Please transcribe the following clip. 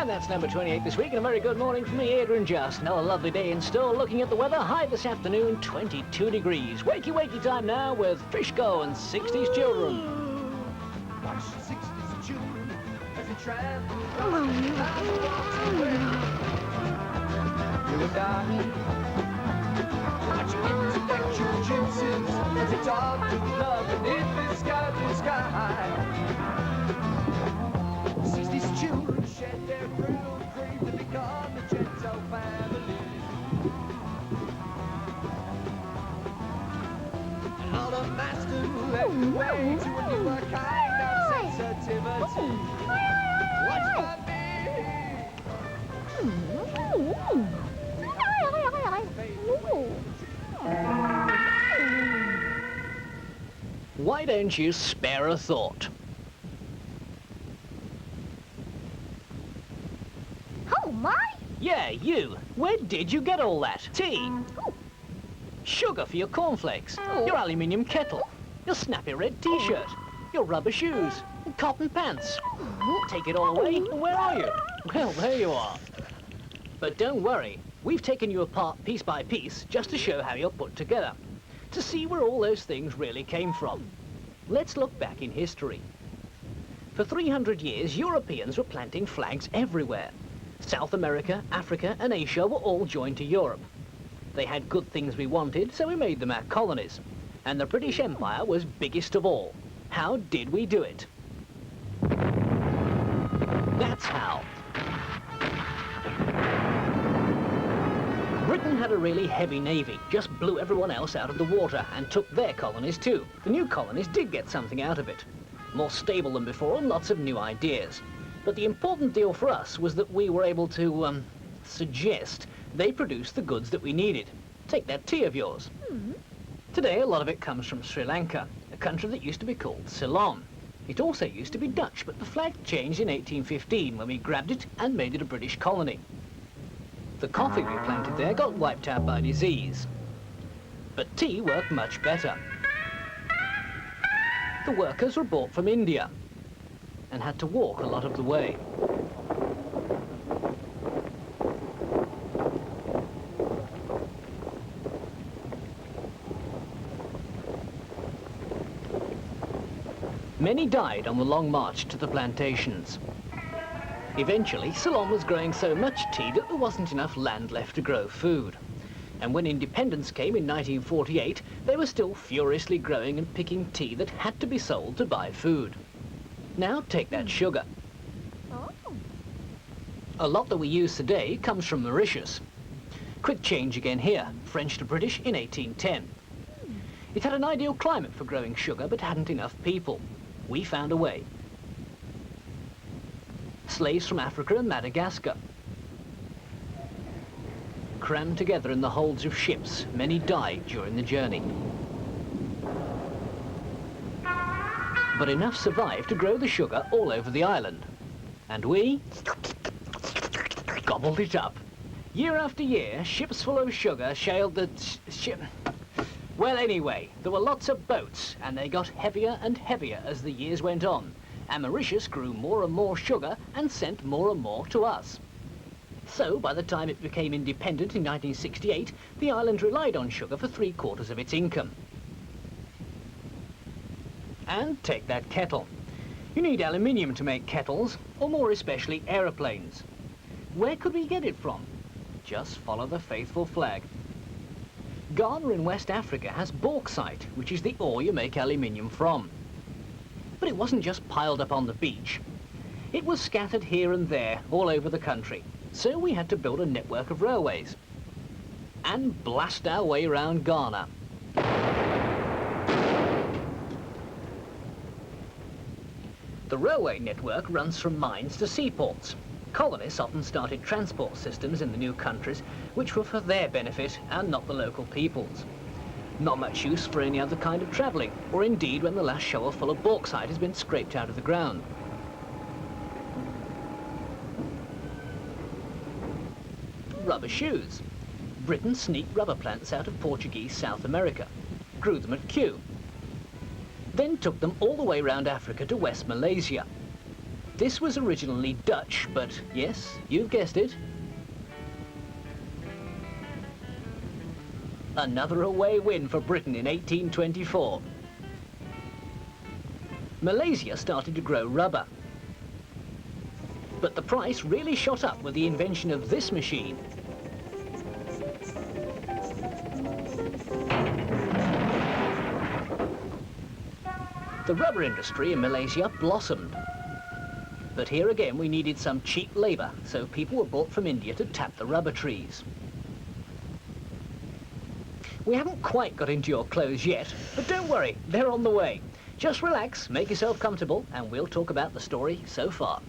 And that's number 28 this week, and a very good morning from me, Adrian Just. Another lovely day in store. Looking at the weather, high this afternoon, 22 degrees. Wakey, wakey time now with Fishko and 60s Children. Watch 60s children as they travel. You and I. Watching intellectual gypsies as they talk to love and in the sky. 60s children shed their brutal creed to become the gentle family. And all the masters led the way to a newer kind of sensitivity. Watch my Why don't you spare a thought? Oh my! Yeah, you. Where did you get all that? Tea, sugar for your cornflakes, your aluminium kettle, your snappy red t-shirt, your rubber shoes, and cotton pants. Take it all away, and where are you? Well, there you are. But don't worry, we've taken you apart piece by piece just to show how you're put together, to see where all those things really came from. Let's look back in history. For 300 years, Europeans were planting flags everywhere. South America, Africa, and Asia were all joined to Europe. They had good things we wanted, so we made them our colonies. And the British Empire was biggest of all. How did we do it? That's how. Britain had a really heavy navy, just blew everyone else out of the water and took their colonies too. The new colonies did get something out of it. More stable than before and lots of new ideas. But the important deal for us was that we were able to, suggest they produced the goods that we needed. Take that tea of yours. Today, a lot of it comes from Sri Lanka, a country that used to be called Ceylon. It also used to be Dutch, but the flag changed in 1815 when we grabbed it and made it a British colony. The coffee we planted there got wiped out by disease. But tea worked much better. The workers were brought from India and had to walk a lot of the way. Many died on the long march to the plantations. Eventually, Ceylon was growing so much tea that there wasn't enough land left to grow food. And when independence came in 1948, they were still furiously growing and picking tea that had to be sold to buy food. Now take that sugar. A lot that we use today comes from Mauritius. Quick change again here, French to British in 1810. It had an ideal climate for growing sugar, but hadn't enough people. We found a way. Slaves from Africa and Madagascar. Crammed together in the holds of ships, many died during the journey. But enough survived to grow the sugar all over the island. And we gobbled it up. Year after year, ships full of sugar sailed the ship. Well, anyway, there were lots of boats, and they got heavier and heavier as the years went on. And Mauritius grew more and more sugar and sent more and more to us. So, by the time it became independent in 1968, the island relied on sugar for 3/4 of its income. And take that kettle. You need aluminium to make kettles, or more especially aeroplanes. Where could we get it from? Just follow the faithful flag. Ghana in West Africa has bauxite, which is the ore you make aluminium from. But it wasn't just piled up on the beach. It was scattered here and there all over the country. So we had to build a network of railways and blast our way around Ghana. The railway network runs from mines to seaports. Colonists often started transport systems in the new countries which were for their benefit and not the local people's. Not much use for any other kind of travelling, or indeed when the last shovel full of bauxite has been scraped out of the ground. Rubber shoes. Britain sneaked rubber plants out of Portuguese South America, grew them at Kew, then took them all the way around Africa to West Malaysia. This was originally Dutch, but yes, you've guessed it. Another away win for Britain in 1824. Malaysia started to grow rubber. But the price really shot up with the invention of this machine. The rubber industry in Malaysia blossomed. But here again we needed some cheap labour, so people were brought from India to tap the rubber trees. We haven't quite got into your clothes yet, but don't worry, they're on the way. Just relax, make yourself comfortable, and we'll talk about the story so far.